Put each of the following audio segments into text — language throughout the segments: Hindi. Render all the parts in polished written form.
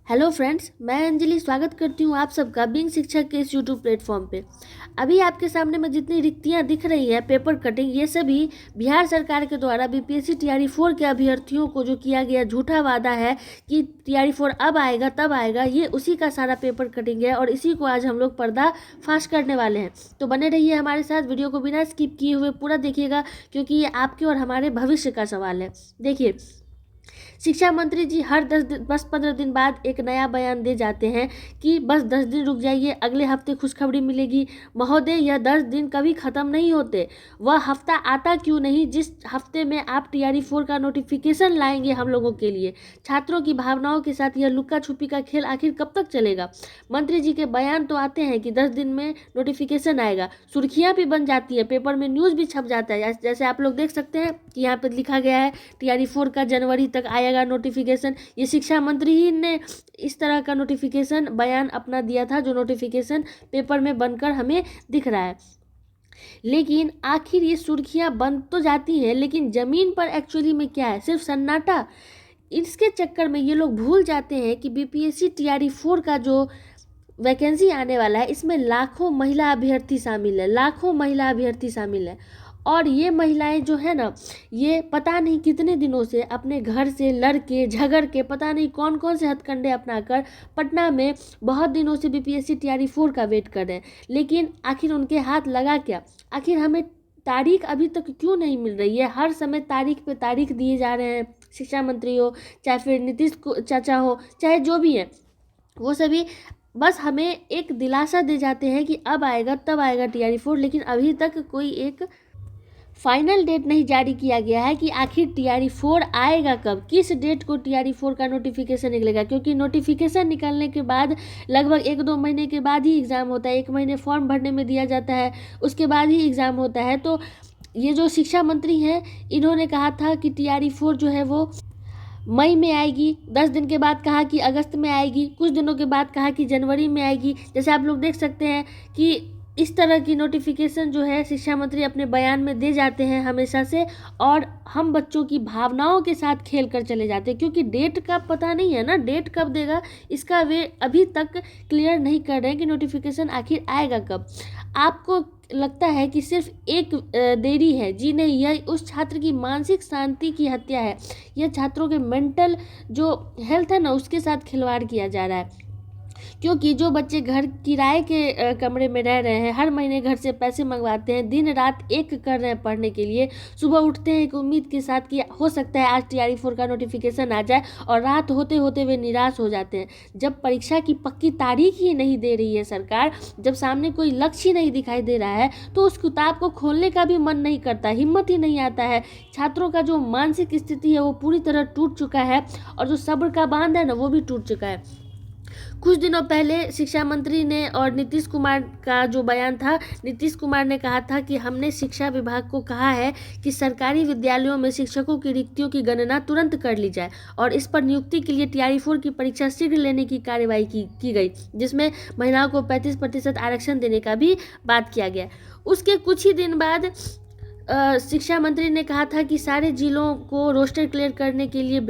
हेलो फ्रेंड्स, मैं अंजलि स्वागत करती हूँ आप सबका बिंग शिक्षक के इस यूट्यूब प्लेटफॉर्म पे। अभी आपके सामने में जितनी रिक्तियाँ दिख रही हैं पेपर कटिंग, ये सभी बिहार सरकार के द्वारा बीपीएससी टीआरई 4 के अभ्यर्थियों को जो किया गया झूठा वादा है कि टीआरई 4 अब आएगा तब आएगा, ये उसी का सारा पेपर कटिंग है और इसी को आज हम लोग पर्दा फाश करने वाले हैं। तो बने रहिए हमारे साथ, वीडियो को बिना स्किप किए हुए पूरा देखिएगा क्योंकि ये आपके और हमारे भविष्य का सवाल है। देखिए, शिक्षा मंत्री जी हर 10-15 दिन बाद एक नया बयान दे जाते हैं कि बस 10 दिन रुक जाइए, अगले हफ्ते खुशखबरी मिलेगी। महोदय, यह 10 दिन कभी ख़त्म नहीं होते। वह हफ्ता आता क्यों नहीं जिस हफ्ते में आप टीआरई 4 का नोटिफिकेशन लाएंगे हम लोगों के लिए। छात्रों की भावनाओं के साथ यह लुक्का छुपी का खेल आखिर कब तक चलेगा। मंत्री जी के बयान तो आते हैं कि 10 दिन में नोटिफिकेशन आएगा, सुर्खियाँ भी बन जाती है, पेपर में न्यूज़ भी छप जाता है। जैसे आप लोग देख सकते हैं कि यहाँ पर लिखा गया है टीआरई 4 का जनवरी तक आएगा नोटिफिकेशन। ये शिक्षा मंत्री ही ने इस तरह का नोटिफिकेशन बयान अपना दिया था, जो नोटिफिकेशन पेपर में बनकर हमें दिख रहा है। लेकिन आखिर ये सुर्खियां बन तो जाती हैं, लेकिन जमीन पर एक्चुअली में क्या है? सिर्फ सन्नाटा। इसके चक्कर में ये लोग भूल जाते हैं कि बीपीएससी टीआरई 4 का जो वैकेंसी आने वाला है, इसमें लाखों महिला अभ्यर्थी शामिल है, लाखों महिला अभ्यर्थी शामिल है। और ये महिलाएं जो है ना, ये पता नहीं कितने दिनों से अपने घर से लड़ के झगड़ के, पता नहीं कौन कौन से हथकंडे अपनाकर पटना में बहुत दिनों से बीपीएससी टीआरई 4 का वेट कर रहे हैं। लेकिन आखिर उनके हाथ लगा क्या? आखिर हमें तारीख अभी तक क्यों नहीं मिल रही है? हर समय तारीख पे तारीख दिए जा रहे हैं, शिक्षा मंत्री हो चाहे फिर नीतीश चाचा हो, चाहे जो भी है, वो सभी बस हमें एक दिलासा दे जाते हैं कि अब आएगा तब आएगा टीआरई 4। लेकिन अभी तक कोई एक फाइनल डेट नहीं जारी किया गया है कि आखिर टीआरई 4 आएगा कब, किस डेट को टीआरई 4 का नोटिफिकेशन निकलेगा। क्योंकि नोटिफिकेशन निकलने के बाद लगभग 1-2 महीने के बाद ही एग्ज़ाम होता है, 1 महीने फॉर्म भरने में दिया जाता है, उसके बाद ही एग्ज़ाम होता है। तो ये जो शिक्षा मंत्री हैं, इन्होंने कहा था कि टीआरई 4 जो है वो मई में आएगी, 10 दिन के बाद कहा कि अगस्त में आएगी, कुछ दिनों के बाद कहा कि जनवरी में आएगी। जैसे आप लोग देख सकते हैं कि इस तरह की नोटिफिकेशन जो है शिक्षा मंत्री अपने बयान में दे जाते हैं हमेशा से, और हम बच्चों की भावनाओं के साथ खेल कर चले जाते हैं। क्योंकि डेट का पता नहीं है ना, डेट कब देगा इसका वे अभी तक क्लियर नहीं कर रहे हैं कि नोटिफिकेशन आखिर आएगा कब। आपको लगता है कि सिर्फ एक देरी है? जी नहीं, यह उस छात्र की मानसिक शांति की हत्या है। यह छात्रों के मेंटल जो हेल्थ है ना, उसके साथ खिलवाड़ किया जा रहा है। क्योंकि जो बच्चे घर किराए के कमरे में रह रहे हैं, हर महीने घर से पैसे मंगवाते हैं, दिन रात एक कर रहे हैं पढ़ने के लिए, सुबह उठते हैं एक उम्मीद के साथ कि हो सकता है आज टीआरई 4 का नोटिफिकेशन आ जाए, और रात होते होते वे निराश हो जाते हैं। जब परीक्षा की पक्की तारीख ही नहीं दे रही है सरकार, जब सामने कोई लक्ष्य ही नहीं दिखाई दे रहा है, तो उस किताब को खोलने का भी मन नहीं करता, हिम्मत ही नहीं आता है। छात्रों का जो मानसिक स्थिति है वो पूरी तरह टूट चुका है, और जो सब्र का बांध है ना, वो भी टूट चुका है। कुछ दिनों पहले शिक्षा मंत्री ने और नीतीश कुमार का जो बयान था, नीतीश कुमार ने कहा था कि हमने शिक्षा विभाग को कहा है कि सरकारी विद्यालयों में शिक्षकों की रिक्तियों की गणना तुरंत कर ली जाए, और इस पर नियुक्ति के लिए टीआरई 4 की परीक्षा शीघ्र लेने की कार्यवाही की गई, जिसमें महिलाओं को 35% आरक्षण देने का भी बात किया गया। उसके कुछ ही दिन बाद शिक्षा मंत्री ने कहा था कि सारे जिलों को रोस्टर क्लियर करने के लिए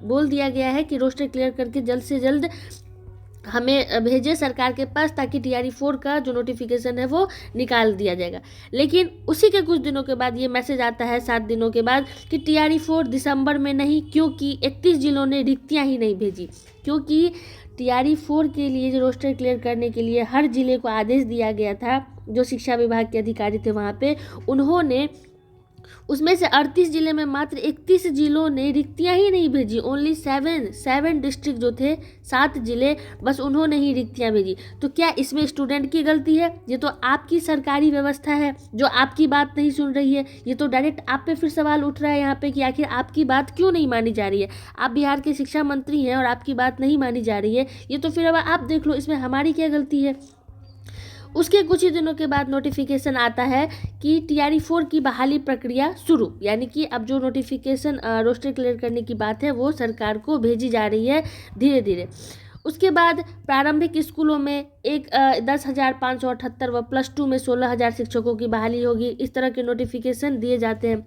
बोल दिया गया है कि रोस्टर क्लियर करके जल्द से जल्द हमें भेजे सरकार के पास, ताकि टीआरई 4 का जो नोटिफिकेशन है वो निकाल दिया जाएगा। लेकिन उसी के कुछ दिनों के बाद ये मैसेज आता है, 7 दिनों के बाद, कि टीआरई 4 दिसंबर में नहीं, क्योंकि 31 जिलों ने रिक्तियाँ ही नहीं भेजी। क्योंकि टीआरई 4 के लिए जो रोस्टर क्लियर करने के लिए हर जिले को आदेश दिया गया था, जो शिक्षा विभाग के अधिकारी थे वहाँ पे, उन्होंने उसमें से 38 जिले में मात्र 31 जिलों ने रिक्तियां ही नहीं भेजी। ओनली 7 डिस्ट्रिक्ट जो थे, 7 जिले, बस उन्होंने ही रिक्तियां भेजी। तो क्या इसमें स्टूडेंट की गलती है? ये तो आपकी सरकारी व्यवस्था है जो आपकी बात नहीं सुन रही है। ये तो डायरेक्ट आप पे फिर सवाल उठ रहा है यहाँ पे कि आखिर आपकी बात क्यों नहीं मानी जा रही है। आप बिहार के शिक्षा मंत्री हैं और आपकी बात नहीं मानी जा रही है, ये तो फिर अब आप देख लो इसमें हमारी क्या गलती है। उसके कुछ ही दिनों के बाद नोटिफिकेशन आता है कि टीआरई 4 की बहाली प्रक्रिया शुरू, यानी कि अब जो नोटिफिकेशन रोस्टर क्लियर करने की बात है वो सरकार को भेजी जा रही है धीरे धीरे। उसके बाद प्रारंभिक स्कूलों में 10,578 व +2 में 16,000 शिक्षकों की बहाली होगी। इस तरह के नोटिफिकेशन दिए जाते हैं।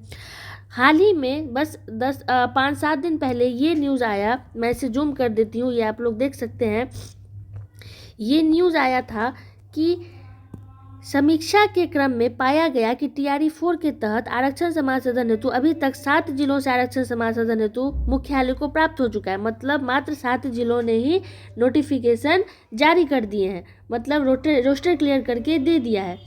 हाल ही में बस 5-7 दिन पहले ये न्यूज़ आया, मैं इसे जूम कर देती हूँ, ये आप लोग देख सकते हैं। ये न्यूज़ आया था कि समीक्षा के क्रम में पाया गया कि टीआरई 4 के तहत आरक्षण समाशोधन हेतु अभी तक 7 जिलों से आरक्षण समाशोधन हेतु मुख्यालय को प्राप्त हो चुका है। मतलब मात्र 7 जिलों ने ही नोटिफिकेशन जारी कर दिए हैं, मतलब रोस्टर क्लियर करके दे दिया है।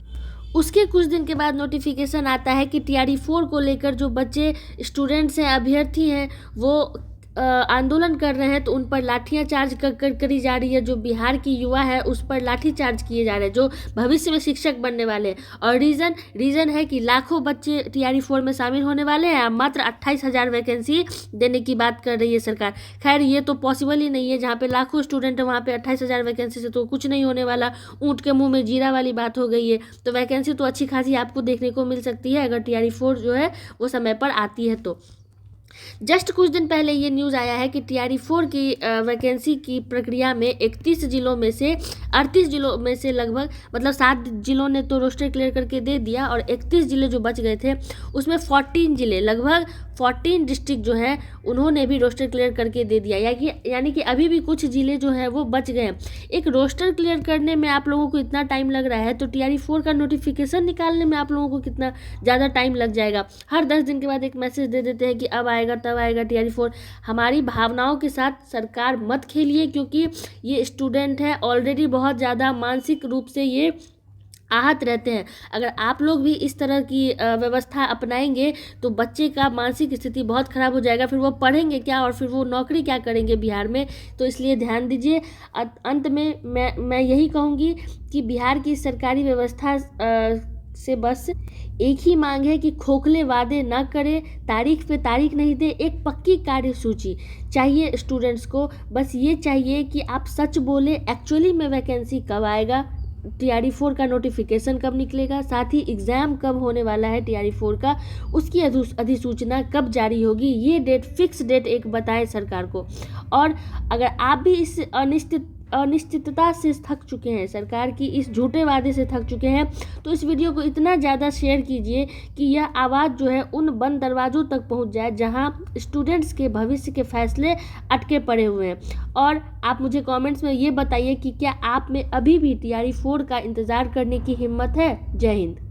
उसके कुछ दिन के बाद नोटिफिकेशन आता है कि टीआरई 4 को लेकर जो बच्चे स्टूडेंट्स हैं, अभ्यर्थी हैं, वो आंदोलन कर रहे हैं, तो उन पर लाठियां चार्ज करी जा रही है। जो बिहार की युवा है उस पर लाठी चार्ज किए जा रहे हैं, जो भविष्य में शिक्षक बनने वाले हैं। और रीज़न है कि लाखों बच्चे टीआरई 4 में शामिल होने वाले हैं। मात्र 28,000 वैकेंसी देने की बात कर रही है सरकार। खैर ये तो पॉसिबल ही नहीं है, जहाँ पे लाखों स्टूडेंट है वहाँ पे 28,000 वैकेंसी से तो कुछ नहीं होने वाला। ऊँट के मुँह में जीरा वाली बात हो गई है। तो वैकेंसी तो अच्छी खासी आपको देखने को मिल सकती है अगर टीआरई 4 जो है वो समय पर आती है तो। जस्ट कुछ दिन पहले ये न्यूज़ आया है कि टीआरई 4 की वैकेंसी की प्रक्रिया में 31 जिलों में से 38 जिलों में से लगभग, मतलब 7 जिलों ने तो रोस्टर क्लियर करके दे दिया, और 31 जिले जो बच गए थे उसमें 14 जिले, लगभग 14 डिस्ट्रिक्ट जो है उन्होंने भी रोस्टर क्लियर करके दे दिया। यानी कि अभी भी कुछ जिले जो हैं वो बच गए हैं। एक रोस्टर क्लियर करने में आप लोगों को इतना टाइम लग रहा है, तो टीआरई 4 का नोटिफिकेशन निकालने में आप लोगों को कितना ज़्यादा टाइम लग जाएगा। हर 10 दिन के बाद एक मैसेज दे देते हैं कि अब आएगा तब आएगा टीआरई 4। हमारी भावनाओं के साथ सरकार मत खेलिए, क्योंकि ये स्टूडेंट है, ऑलरेडी बहुत ज़्यादा मानसिक रूप से ये आहत रहते हैं। अगर आप लोग भी इस तरह की व्यवस्था अपनाएंगे तो बच्चे का मानसिक स्थिति बहुत ख़राब हो जाएगा। फिर वो पढ़ेंगे क्या और फिर वो नौकरी क्या करेंगे बिहार में। तो इसलिए ध्यान दीजिए। अंत में मैं यही कहूँगी कि बिहार की सरकारी व्यवस्था से बस एक ही मांग है कि खोखले वादे ना करें, तारीख पे तारीख नहीं दे। एक पक्की कार्यसूची चाहिए स्टूडेंट्स को। बस ये चाहिए कि आप सच बोले, एक्चुअली में वैकेंसी कब आएगा, टीआरई 4 का नोटिफिकेशन कब निकलेगा, साथ ही एग्ज़ाम कब होने वाला है टीआरई 4 का, उसकी अधिसूचना कब जारी होगी, ये डेट, फिक्स डेट एक बताएं सरकार को। और अगर आप भी इस अनिश्चितता से थक चुके हैं, सरकार की इस झूठे वादे से थक चुके हैं, तो इस वीडियो को इतना ज़्यादा शेयर कीजिए कि यह आवाज़ जो है उन बंद दरवाज़ों तक पहुंच जाए जहां स्टूडेंट्स के भविष्य के फैसले अटके पड़े हुए हैं। और आप मुझे कमेंट्स में ये बताइए कि क्या आप में अभी भी टीआरई 4 का इंतज़ार करने की हिम्मत है। जय हिंद।